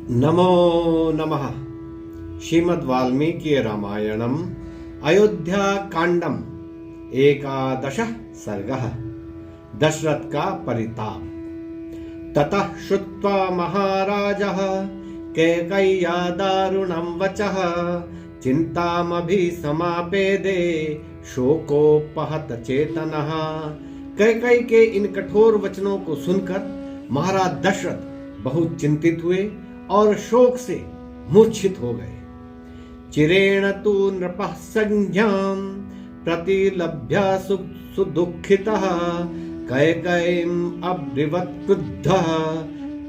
नमो नमः। श्रीमद् वाल्मीकि रामायणम् अयोध्या कांडम 11 सर्गः। दशरथ का परिताप। ततः श्रुत्वा महाराजः कैकेय्या दारुणं वचः चिन्तामभिसमापेदे शोकोपहत चेतनः। कैकेयी के इन कठोर वचनों को सुनकर महाराज दशरथ बहुत चिंतित हुए और शोक से मूर्छित हो गए। चिरेण तु नृपः संज्ञां प्रतिलभ्य सुदुःखितः कैकेयीम् अब्रुवत् क्रुद्धः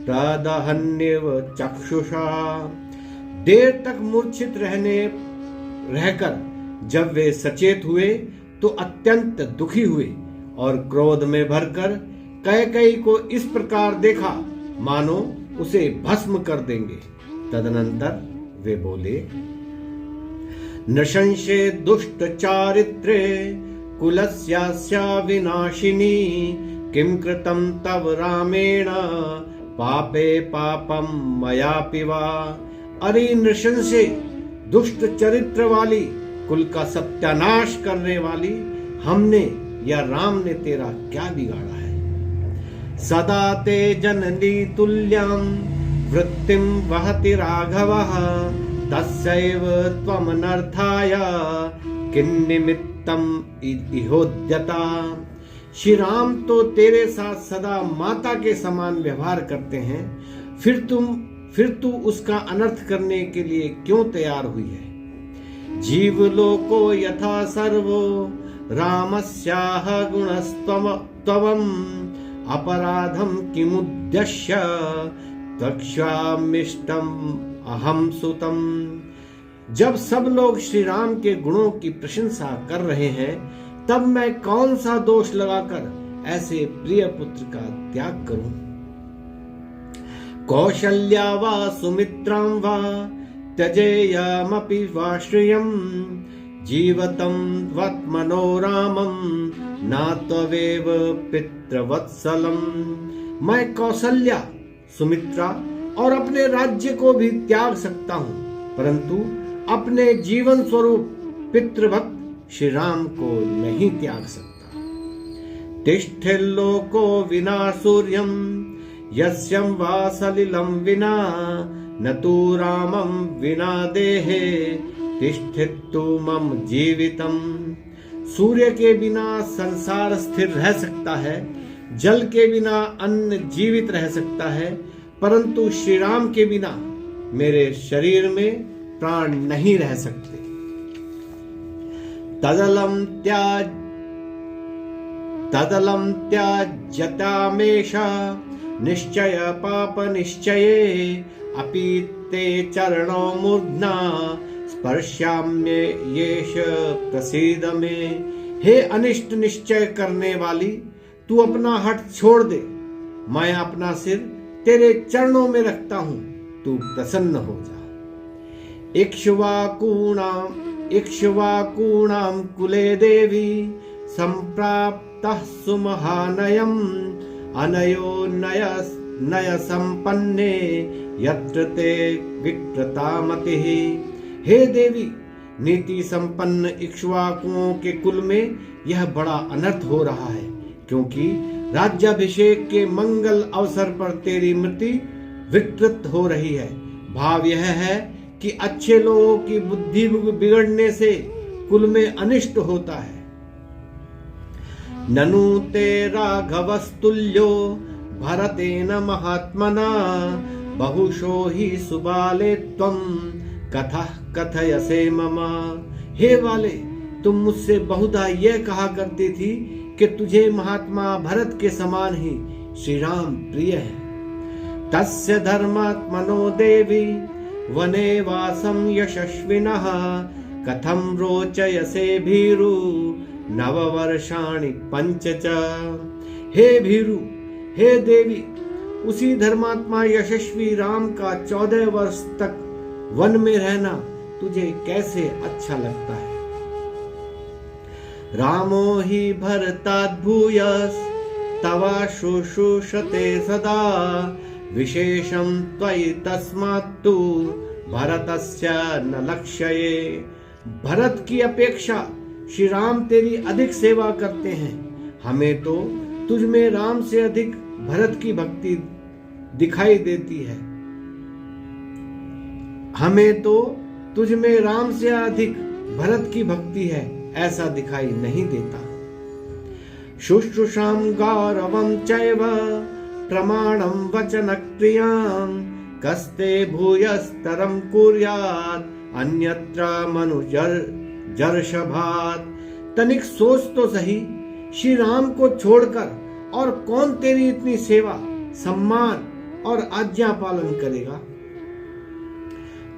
प्रदहन्येव चक्षुषा। देर तक मूर्छित रहकर जब वे सचेत हुए तो अत्यंत दुखी हुए और क्रोध में भरकर कैकेयी को इस प्रकार देखा मानो उसे भस्म कर देंगे। तदनंतर वे बोले, नृशंसे दुष्ट चारित्रे कुलस्यास्य विनाशिनी किं कृतं तव रामेण पापे पापम मयापि वा। अरे नृशंसे दुष्ट चरित्र वाली, कुल का सत्यानाश करने वाली, हमने या राम ने तेरा क्या बिगाड़ा है। सदा ते जननी तुल्यं वृत्तिं वहति राघवः तस्यैव त्वमनर्थाय किन्निमित्तम् इहोद्यता। श्री राम तो तेरे साथ सदा माता के समान व्यवहार करते हैं, फिर तू उसका अनर्थ करने के लिए क्यों तैयार हुई है। जीवलोको यथा सर्वो रामस्याह गुणस्त्वम् अपराधम किमुद्देश्य तक्षामिष्टम अहम सुतम। जब सब लोग श्री राम के गुणों की प्रशंसा कर रहे हैं, तब मैं कौन सा दोष लगाकर ऐसे प्रिय पुत्र का त्याग करूं। कौशल्या वा सुमित्रां वा त्यजेयमपि वा श्रियं जीवतं वत्मनो रामं न त्वमेव पितृवत्सलम। मैं कौशल्या, सुमित्रा और अपने राज्य को भी त्याग सकता हूँ, परंतु अपने जीवन स्वरूप पितृभक्त श्री राम को नहीं त्याग सकता। तिष्ठेल्लोको विना सूर्यं यस्यं वा सलिलं विना न तु रामं विना देहे तिष्ठितु मम जीवितम्। सूर्य के बिना संसार स्थिर रह सकता है, जल के बिना अन्न जीवित रह सकता है, परंतु श्री राम के बिना मेरे शरीर में प्राण नहीं रह सकते। तदलं त्याज्यतामेषा निश्चय पाप निश्चये अपि ते चरणो मूर्ध्ना स्पर्शाम्ये येष प्रसीद में। हे अनिष्ट निश्चय करने वाली, तू अपना हठ छोड़ दे, मैं अपना सिर तेरे चरणों में रखता हूं, तू प्रसन्न हो जा। इक्ष्वाकूणां कुले देवी संप्राप्तः सुमहानयम् अनयो नय संपन्ने यत्र ते विकृता मतिः। हे देवी, नीति संपन्न इक्ष्वाकुओं के कुल में यह बड़ा अनर्थ हो रहा है, क्योंकि राज्याभिषेक के मंगल अवसर पर तेरी मति विकृत हो रही है। भाव यह है कि अच्छे लोगों की बुद्धि बिगड़ने से कुल में अनिष्ट होता है। ननु ते राघवस्तुल्यो भरतेन महात्मना बहुशो हि सुबाले त्वं कथा कथयसे ममा। हे वाले, तुम मुझसे बहुधा यह कहा करती थी कि तुझे महात्मा भरत के समान ही श्री राम प्रिय है। तस्य धर्मात्मनो देवी वने वासं यशस्विनः कथं रोचयसे भीरु नववर्षाणि पंच च। हे भीरु, हे देवी, उसी धर्मात्मा यशस्वी राम का 14 वर्ष तक वन में रहना तुझे कैसे अच्छा लगता है। रामो हि भरताद् भूयस् तवा शुश्रूषते सदा विशेषं त्वयि तस्मात्तु भरतस्य न लक्ष्यये। भरत की अपेक्षा श्री राम तेरी अधिक सेवा करते हैं। हमें तो तुझ में राम से अधिक भरत की भक्ति दिखाई देती है। हमें तो तुझ में राम से अधिक भरत की भक्ति है, ऐसा दिखाई नहीं देता। शुश्रूषां गौरवं चैव प्रमाणं वचन क्रियां कस्ते भूयस्तरं कुर्यात् अन्यत्र मनुजर्षभात्। तनिक सोच तो सही, श्री राम को छोड़कर और कौन तेरी इतनी सेवा, सम्मान और आज्ञा पालन करेगा।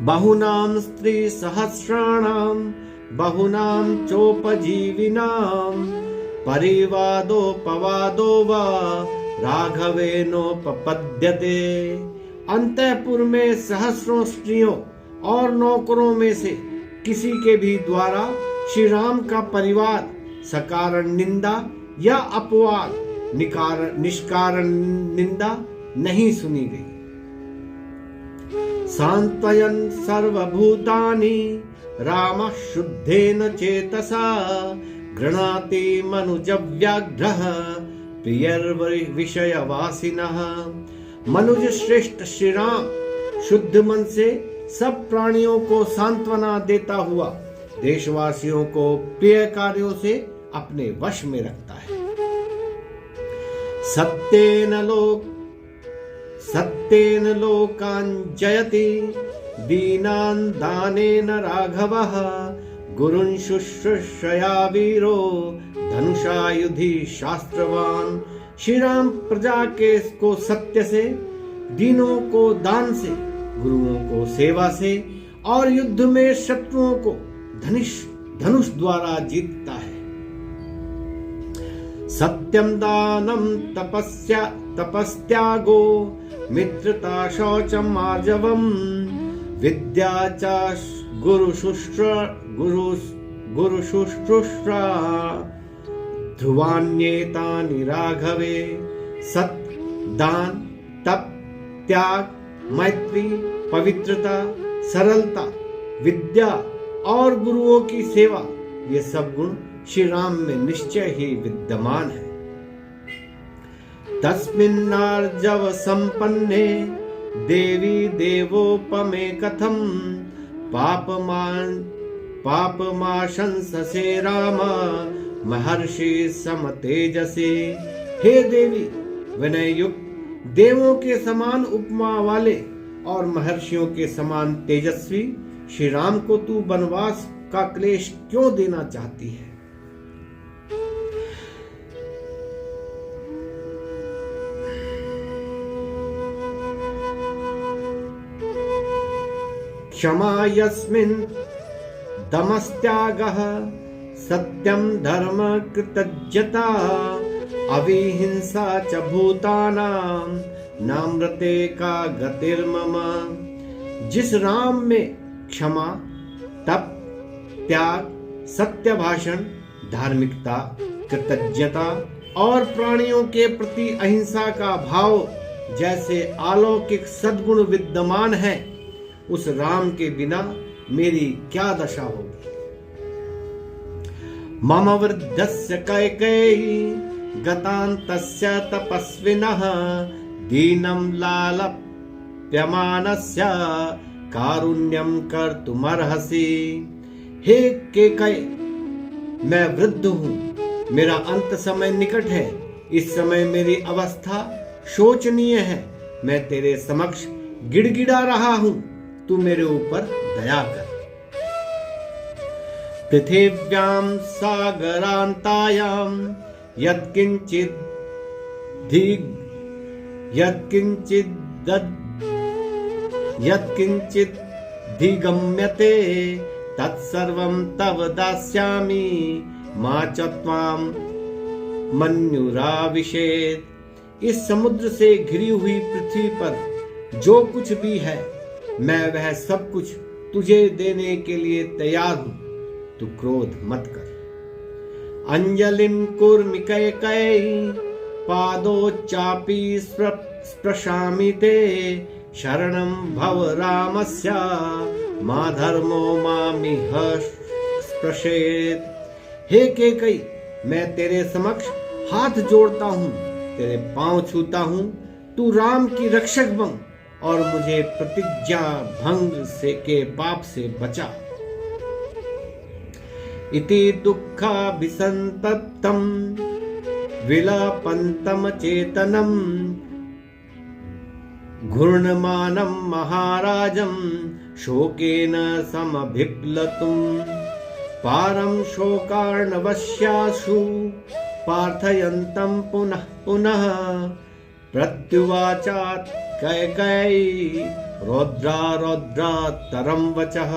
बहुनां स्त्री सहस्राणां बहुनां चोपजीविनां परिवादोपवादो वा राघवेनोपपद्यते। अंतःपुर में सहस्रों स्त्रियों और नौकरों में से किसी के भी द्वारा श्री राम का परिवार सकारण निंदा या अपवाद निष्कारण निंदा नहीं सुनी गई। सांत्वयन् सर्वभूतानि रामः शुद्धेन चेतसा गृह्णाति मनुजव्याघ्रः प्रियर्विषयवासिनः। मनुज श्रेष्ठ श्री राम शुद्ध मन से सब प्राणियों को सांत्वना देता हुआ देशवासियों को प्रिय कार्यों से अपने वश में रखता है। सत्येन लोकान् जयति दीनान् दानेन राघवः गुरुन् शुश्रूषया वीरो धनुषायुधि शास्त्रवान। श्री राम प्रजा को सत्य से, दीनों को दान से, गुरुओं को सेवा से और युद्ध में शत्रुओं को धनुष द्वारा जीतता है। सत्यम दानम तपस्त्यागो मित्रता शौचम आर्जवम विद्या च गुरुशुश्रूषा ध्रुवान्येतानि राघवे। सत्य, दान, तप, त्याग, मैत्री, पवित्रता, सरलता, विद्या और गुरुओं की सेवा, ये सब गुण श्री राम में निश्चय ही विद्यमान है। तस्मिन्नार्जव संपन्ने देवी देवोपमे कथम पापमाशंससे राम महर्षि समतेजसे। हे देवी, विनय युक्त, देवों के समान उपमा वाले और महर्षियों के समान तेजस्वी श्री राम को तू वनवास का क्लेश क्यों देना चाहती है। क्षमा यस्मिन् दमस्त्यागः सत्यं धर्म कृतज्ञता अविहिंसा च भूतानां नामृते का गतिर्मम। जिस राम में क्षमा, तप, त्याग, सत्य भाषण, धार्मिकता, कृतज्ञता और प्राणियों के प्रति अहिंसा का भाव जैसे अलौकिक सद्गुण विद्यमान है, उस राम के बिना मेरी क्या दशा होगी। मम वृद्धस्य कैकेयी गतान्तस्य तपस्विनः दीनं लालप्यमानस्य कारुण्यं कर्तुमर्हसि। हे केकय, मैं वृद्ध हूँ, मेरा अंत समय निकट है। इस समय मेरी अवस्था शोचनीय है। मैं तेरे समक्ष गिड़गिड़ा रहा हूँ, तू मेरे ऊपर दया कर। पृथिव्यां सागरान्तायां यत्किंचित् धिगम्यते तत्सर्वं तव दास्यामि मा च त्वां मन्युराविशेत्। इस समुद्र से घिरी हुई पृथ्वी पर जो कुछ भी है, मैं वह सब कुछ तुझे देने के लिए तैयार हूं, तू क्रोध मत कर। अंजलिं कुर्मि कैकेयी पादो चापी स्पृशामि ते शरणं भव रामस्य मा धर्मो मामिह स्पृशेत्। हे केकई, मैं तेरे समक्ष हाथ जोड़ता हूँ, तेरे पांव छूता हूँ, तू राम की रक्षक बन और मुझे प्रतिज्ञा भंग से के पाप से बचा। इति दुःखाभिसंतप्तं विलपन्तं चेतनं घूर्णमानं महाराजं शोकेन समभिप्लुतं पारं शोकार्णवस्याशु प्रार्थयन्तं पुनः पुनः प्रत्युवाचात् कैकेयी रौद्रा रौद्रातरं वचः।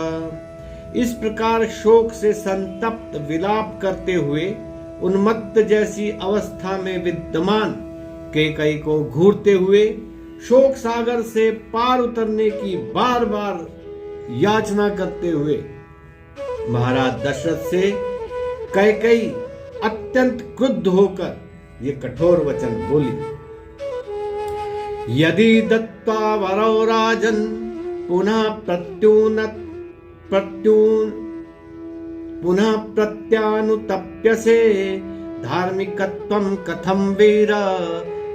इस प्रकार शोक से संतप्त विलाप करते हुए उन्मत्त जैसी अवस्था में विद्यमान कैकेयी को घूरते हुए शोक सागर से पार उतरने की बार बार याचना करते हुए महाराज दशरथ से कैकेयी अत्यंत क्रुद्ध होकर ये कठोर वचन बोली। यदि दत्त्वा वरौ राजन् पुनः प्रत्यानुतप्यसे धार्मिकत्वं कथं वीर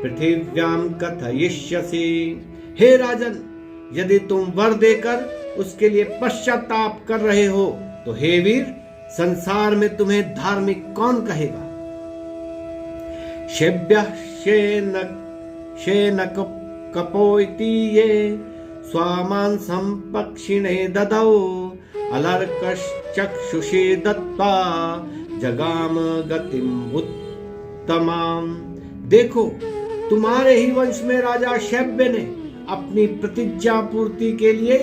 पृथिव्यां कथयिष्यसि। हे राजन, यदि तुम वर देकर उसके लिए पश्चाताप कर रहे हो तो हे वीर, संसार में तुम्हें धार्मिक कौन कहेगा। शेभ्यः शेनक कपोइति ये स्वामांसं पक्षिणे ददौ अलर्कश्चक्षुषे दत्त्वा जगाम गतिम् उत्तमाम्। देखो, तुम्हारे ही वंश में राजा शैब्य ने अपनी प्रतिज्ञा पूर्ति के लिए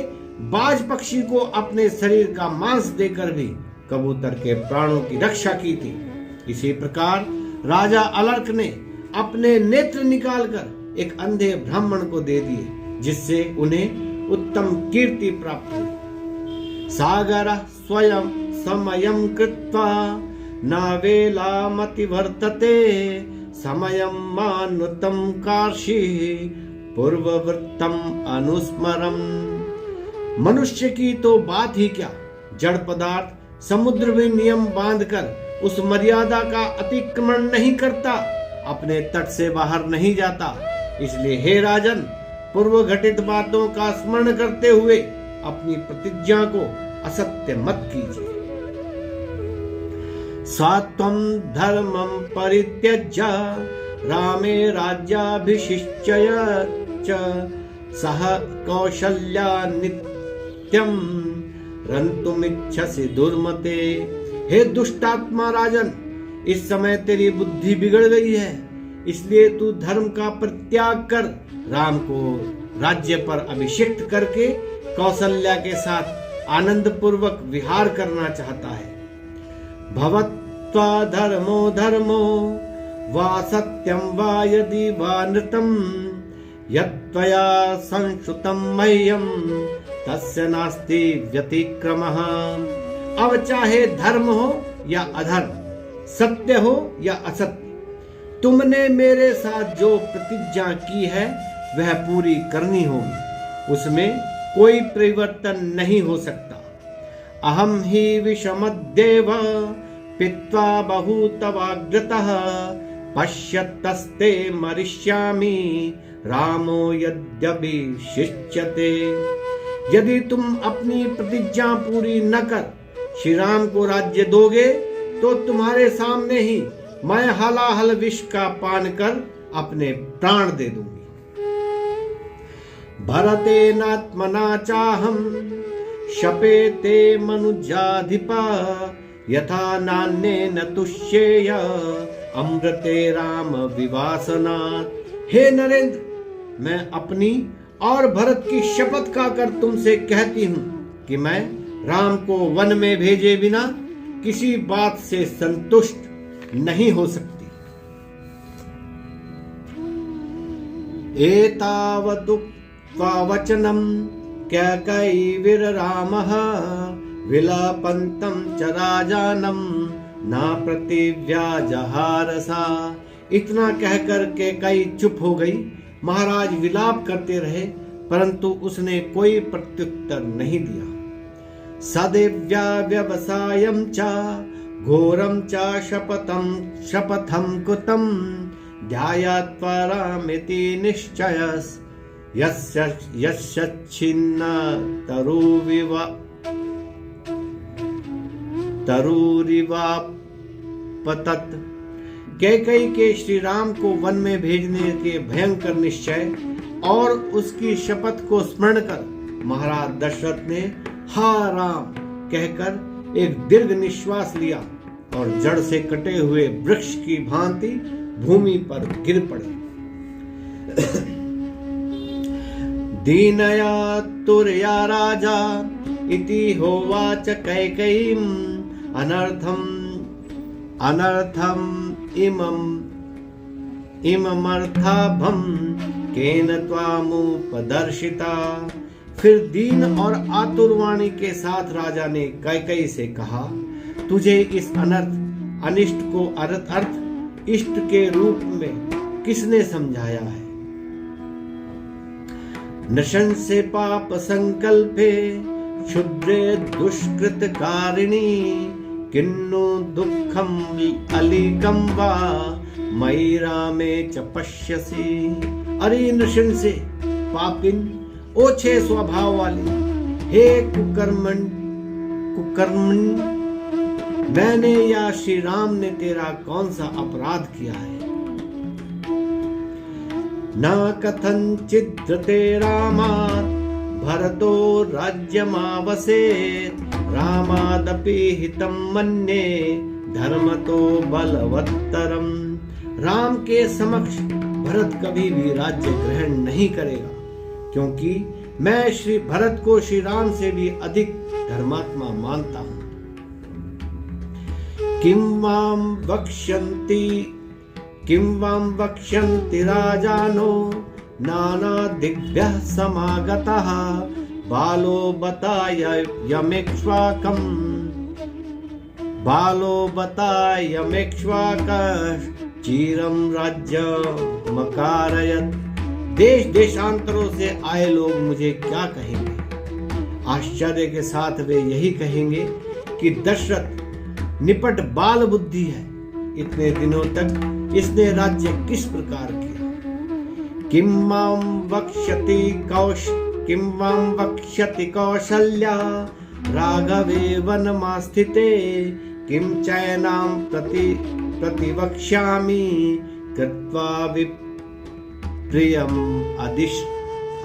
बाज पक्षी को अपने शरीर का मांस देकर भी कबूतर के प्राणों की रक्षा की थी। इसी प्रकार राजा अलर्क ने अपने नेत्र निकालकर एक अंधे ब्राह्मण को दे दिए, जिससे उन्हें उत्तम कीर्ति प्राप्त हुई। सागरः स्वयं समयं कृत्वा न वेलामतिवर्तते समयं मानुतं कार्षिः पूर्ववृत्तम अनुस्मरम्। मनुष्य की तो बात ही क्या, जड़ पदार्थ समुद्र में नियम बांधकर उस मर्यादा का अतिक्रमण नहीं करता, अपने तट से बाहर नहीं जाता। इसलिए हे राजन, पूर्व घटित बातों का स्मरण करते हुए अपनी प्रतिज्ञा को असत्य मत कीजिए। सात्वं धर्मं परित्यज्य रामे राज्याभिषिच्य च सह कौशल्या नित्यं रन्तुमिच्छसि दुर्मते। हे दुष्टात्मा राजन, इस समय तेरी बुद्धि बिगड़ गई है, इसलिए तू धर्म का परित्याग कर राम को राज्य पर अभिषिक्त करके कौशल्या के साथ आनंद पूर्वक विहार करना चाहता है। भवत्वा धर्मो धर्मो वा सत्यं वा यदि वा नृतं यत्त्वया संश्रुतं मह्यं तस्य नास्ति व्यतिक्रमः। अब चाहे धर्म हो या अधर्म, सत्य हो या असत्य, तुमने मेरे साथ जो प्रतिज्ञा की है वह पूरी करनी होगी, उसमें कोई परिवर्तन नहीं हो सकता। अहम ही विषमद्देव पित्वा बहुतवाग्रतः पश्यतस्ते मरिष्यामि रामो यद्यभिषिच्यते। यदि तुम अपनी प्रतिज्ञा पूरी न कर श्री राम को राज्य दोगे तो तुम्हारे सामने ही मैं हलाहल विष का पान कर अपने प्राण दे दूंगी। भरतेनात्मना चाहम शपेते मनुजाधिपा यथा नान्येन तुष्येय अमृते राम विवासनात्। हे नरेंद्र, मैं अपनी और भरत की शपथ खाकर तुमसे कहती हूँ कि मैं राम को वन में भेजे बिना किसी बात से संतुष्ट नहीं हो सकती। एतावदुक्त्वा वचनं कैकेयीर्रामः विलपन्तं च राजानं न प्रतिव्याजहार सा। इतना कहकर कैकेयी चुप हो गई महाराज विलाप करते रहे, परंतु उसने कोई प्रत्युत्तर नहीं दिया। सदेव्या व्यवसायं च घोरं च शपथं कृतं ध्यायात्वा रामेति निश्चयस् यस्य छिन्न तरूरिवापतत्। कैकेयी के श्री राम को वन में भेजने के भयंकर निश्चय और उसकी शपथ को स्मरण कर महाराज दशरथ ने हा राम कहकर एक दीर्घ निश्वास लिया और जड़ से कटे हुए वृक्ष की भांति भूमि पर गिर पड़े। दीनया तुरया राजा इति होवाच कैकेयीं अनर्थम इममर्थाभं केन त्वामुपदर्शिता। फिर दीन और आतुर वाणी के साथ राजा ने कैकेयी से कहा, तुझे इस अनिष्ट को अर्थ इष्ट के रूप में किसने समझाया है। नृशंसे पाप संकल्पे क्षुद्रे दुष्कृत कारिणी किन्नु दुःखम अलिकम वा मयि रामे च पश्यसि। अरे नृशंसे पापिन, ओछे स्वभाव वाली, हे कुकर्मण, मैंने या श्री राम ने तेरा कौन सा अपराध किया है। न कथंचिद्रते रामात् भरतो राज्यमावसेत् रामादपि हितं मन्ये धर्मतो बलवत्तरम। राम के समक्ष भरत कभी भी राज्य ग्रहण नहीं करेगा, क्योंकि मैं श्री भरत को श्री राम से भी अधिक धर्मात्मा मानता हूं। किं वां वक्ष्यन्ति राजानो नाना दिग्भ्यः समागतः बालो बतायमेक्ष्वाकः चीरं राज्यमकारयत्। देश देशांतरों से आए लोग मुझे क्या कहेंगे? आश्चर्य के साथ वे यही कहेंगे कि दशरथ निपट बाल बुद्धि है, इतने दिनों तक इसने राज्य किस प्रकार किया। किं मां वक्ष्यति कौशल्या राघवे वनमास्थिते किं चैनां प्रतिवक्ष्यामि कृत्वा विप्रियम्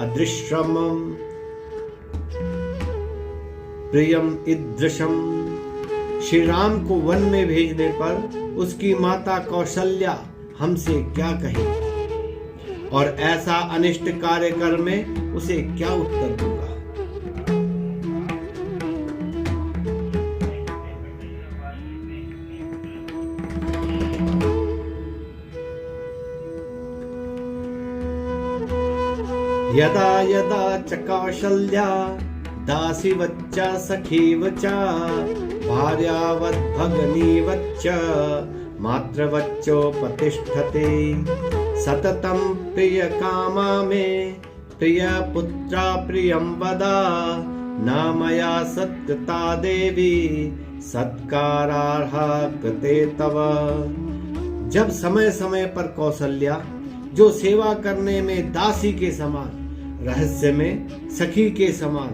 अदृश्यमं प्रियम ईदृशम। श्री राम को वन में भेजने पर उसकी माता कौशल्या हमसे क्या कहेगी और ऐसा अनिष्ट कार्य कर में उसे क्या उत्तर दूंगा। यदा यदा च कौशल्या दासीवच्च सखीवच्च भार्यावद्भगिनीवच्च मातृवच्चोपतिष्ठते सततं प्रियकामा मे प्रियपुत्रा प्रियं वदा न मया सत्कृता देवी सत्कारार्हा कृते तव। जब समय समय पर कौशल्या, जो सेवा करने में दासी के समान, रहस्य में सखी के समान,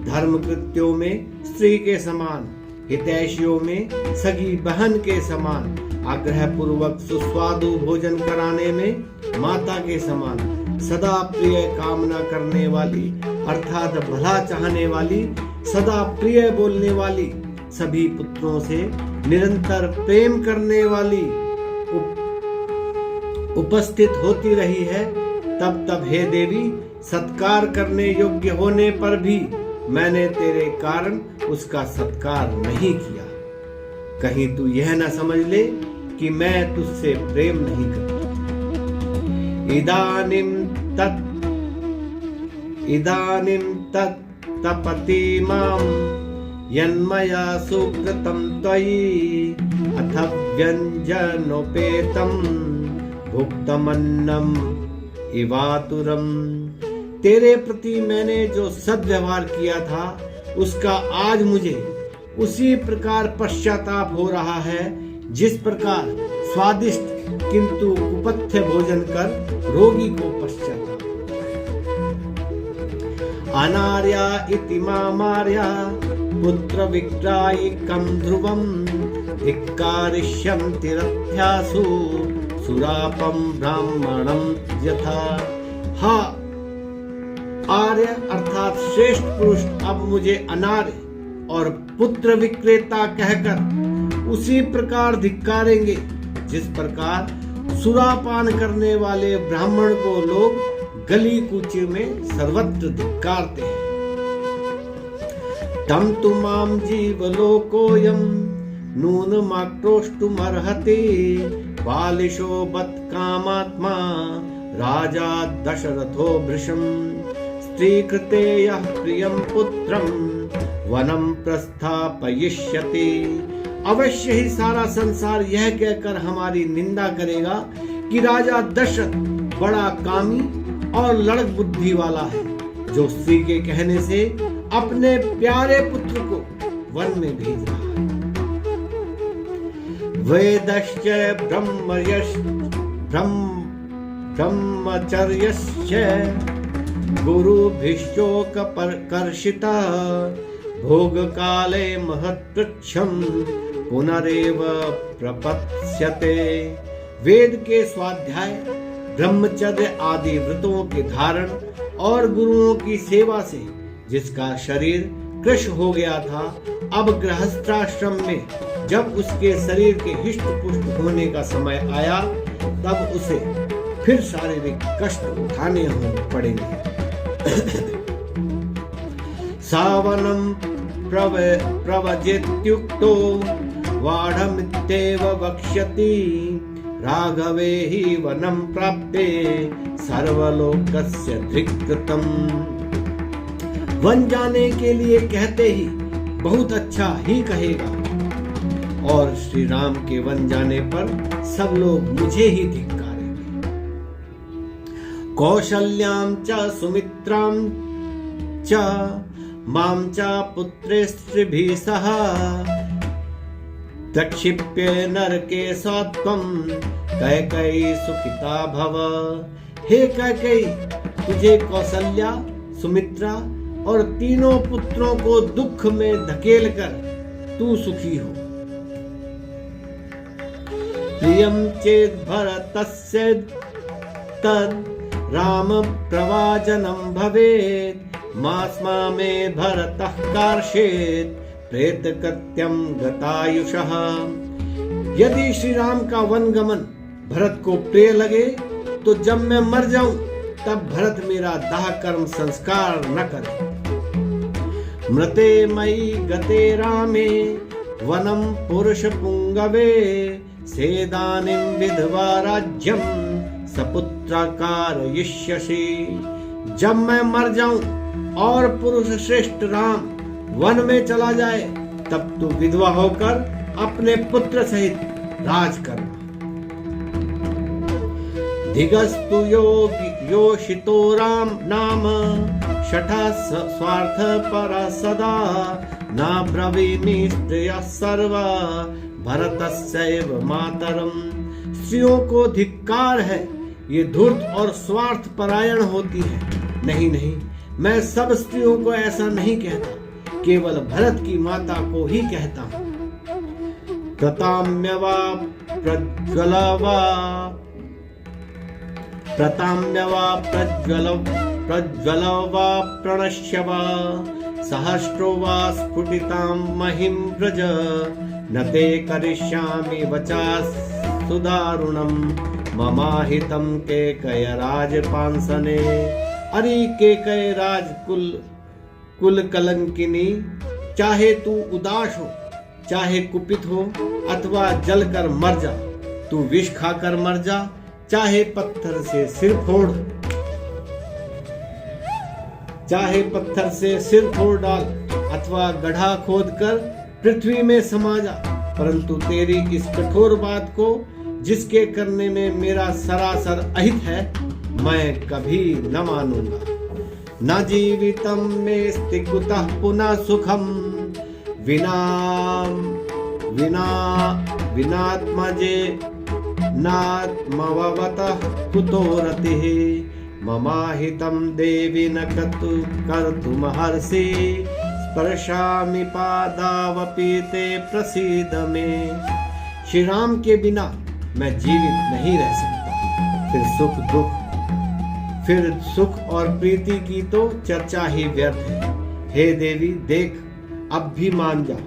धर्म कृत्यों में स्त्री के समान, हितैषियों में सगी बहन के समान, आग्रह पूर्वक सुस्वादु भोजन कराने में माता के समान, सदा प्रिय कामना करने वाली अर्थात भला चाहने वाली, सदा प्रिय बोलने वाली, सभी पुत्रों से निरंतर प्रेम करने वाली उपस्थित होती रही है, तब तब हे देवी, सत्कार करने योग्य होने पर भी मैंने तेरे कारण उसका सत्कार नहीं किया। कहीं तू यह न समझ ले कि मैं तुझसे प्रेम नहीं करता। इदानीं तत् तपति मां यन्मया सुकृतं त्वयि अथ व्यञ्जनोपेतं भुक्तमन्नम् इवातुरम। तेरे प्रति मैंने जो सद्व्यवहार किया था उसका आज मुझे उसी प्रकार पश्चाताप हो रहा है जिस प्रकार स्वादिष्ट किंतु कुपथ्य भोजन कर रोगी को पश्चाताप। अनार्या इति मामार्या पुत्र विक्रायिकं ध्रुवं धिक्कारिष्यन्ति रथ्यासु सुरापम ब्राह्मणम यथा। हा आर्य अर्थात श्रेष्ठ पुरुष अब मुझे अनार्य और पुत्र विक्रेता कहकर उसी प्रकार धिक्कारेंगे जिस प्रकार सुरापान करने वाले ब्राह्मण को लोग गली कूचे में सर्वत्र धिक्कारते हैं। तम तु माम जीवलोकोऽयं नूनमाक्रोष्टुमर्हति बालिशो बत कामात्मा राजा दशरथो भृशं स्त्रीकृते यः प्रियं पुत्रं वनं प्रस्थापयिष्यति। अवश्य ही सारा संसार यह कहकर हमारी निंदा करेगा कि राजा दशरथ बड़ा कामी और लड़क बुद्धि वाला है जो स्त्री के कहने से अपने प्यारे पुत्र को वन में भेज रहा है। वेदश्च ब्रह्मचर्यश्च गुरुभिश्चोकपर्कर्षिता भोग काले महत्वक्षम पुनरेव प्रपत्स्यते। वेद के स्वाध्याय, ब्रह्मचर्य आदि व्रतों के धारण और गुरुओं की सेवा से जिसका शरीर कृश हो गया था, अब गृहस्थाश्रम में जब उसके शरीर के हिष्ट पुष्ट होने का समय आया तब उसे फिर शारीरिक कष्ट उठाने पड़ेंगे। सावनम प्रवजेत्युक्तो वाढमित्येव वक्ष्यति राघवे हि वनं प्राप्ते सर्वलोकस्य धिक्कृतम्। वन जाने के लिए कहते ही बहुत अच्छा ही कहेगा और श्री राम के वन जाने पर सब लोग मुझे ही धिक्कारेंगे। कौशल्यां च सुमित्रां च मां च पुत्रैस्त्रिभिः सह प्रक्षिप्य नरके सत्वं कैकेयी सुखिता भव। हे कैकेयी, तुझे कौशल्या, सुमित्रा और तीनों पुत्रों को दुख में धकेल कर तू सुखी हो। प्रियं चेद भरतस्य तद राम प्रवाजनं भवेत् मास्मा में भरतः कार्षेत् प्रेत कृत्यम गतायुषः। यदि श्री राम का वन गमन भरत को प्रिय लगे तो जब मैं मर जाऊं तब भरत मेरा दाह कर्म संस्कार न करे। मृते मयि गते रामे वनम पुरुष पुंगवे सेदानिं विधवा राज्यम सपुत्राकार यिष्यसि। जब मैं मर जाऊं और पुरुष श्रेष्ठ राम वन में चला जाए तब तू विधवा होकर अपने पुत्र सहित राज करना। धिगस्तु योषितो राम नाम शठा स्वार्थ पर सदा ना ब्रवीमि स्त्रियः सर्वा भरतस्यैव मातरम। स्त्रियों को धिक्कार है, ये धूर्त और स्वार्थ परायण होती है। नहीं नहीं, मैं सब स्त्रियों को ऐसा नहीं कहता, केवल भरत की माता को ही कहता हूं। प्रताम्यवा प्रज्वलवा प्रणश्यवा सहस्रो वा स्फुटितां महिं व्रज न ते करिष्यामि वचा सुदारुणं ममाहितं केकय राजपांसने। अरे केकय राजकुल कुल कलंकिनी, चाहे तू उदास हो, चाहे कुपित हो अथवा जलकर मर जा, तू विष खाकर मर जा, चाहे पत्थर से सिर फोड़, चाहे पत्थर से सिर फोड़ डाल अथवा गड्ढा खोदकर पृथ्वी में समा जा, परंतु तेरी इस कठोर बात को जिसके करने में मेरा सरासर अहित है मैं कभी न मानूंगा। न जीवितं मेऽस्ति कुतः पुनः सुखम विनात्मजे नात्मवतः कुतो रतिः। ममाहितं देवि न कर्तुमहर्षि स्पर्शामि पादावपि ते प्रसीद मे। श्री राम के बिना मैं जीवित नहीं रह सकता। फिर सुख और प्रीति की तो चर्चा ही व्यर्थ है। हे देवी देख, अब भी मान जा,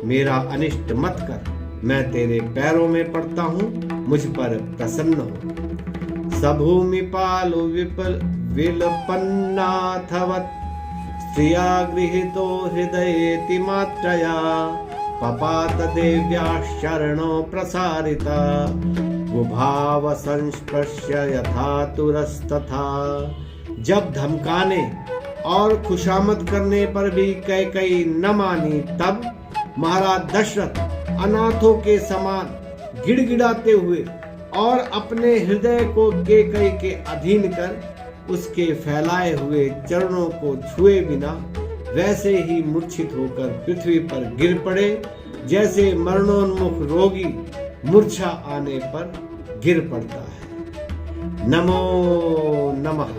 मेरा अनिष्ट मत कर। मैं तेरे पैरों में पड़ता हूँ, मुझ पर प्रसन्न हो। सभूमि पालो विलपन्नाथवत् स्त्रिया गृहीतो हृदयेति मात्रया। पपात देव्या शरणो प्रसारिता भाव संस्पर्श्य यथा तुरस्तथा। जब धमकाने और खुशामद करने पर भी कैकेयी न मानी, तब महाराज दशरथ अनाथों के समान गिड़गिड़ाते हुए और अपने हृदय को कैकेयी के अधीन कर उसके फैलाए हुए चरणों को छुए बिना वैसे ही मूर्छित होकर पृथ्वी पर गिर पड़े, जैसे मरणोन्मुख रोगी मूर्छा आने पर गिर पड़ता है। नमो नमः।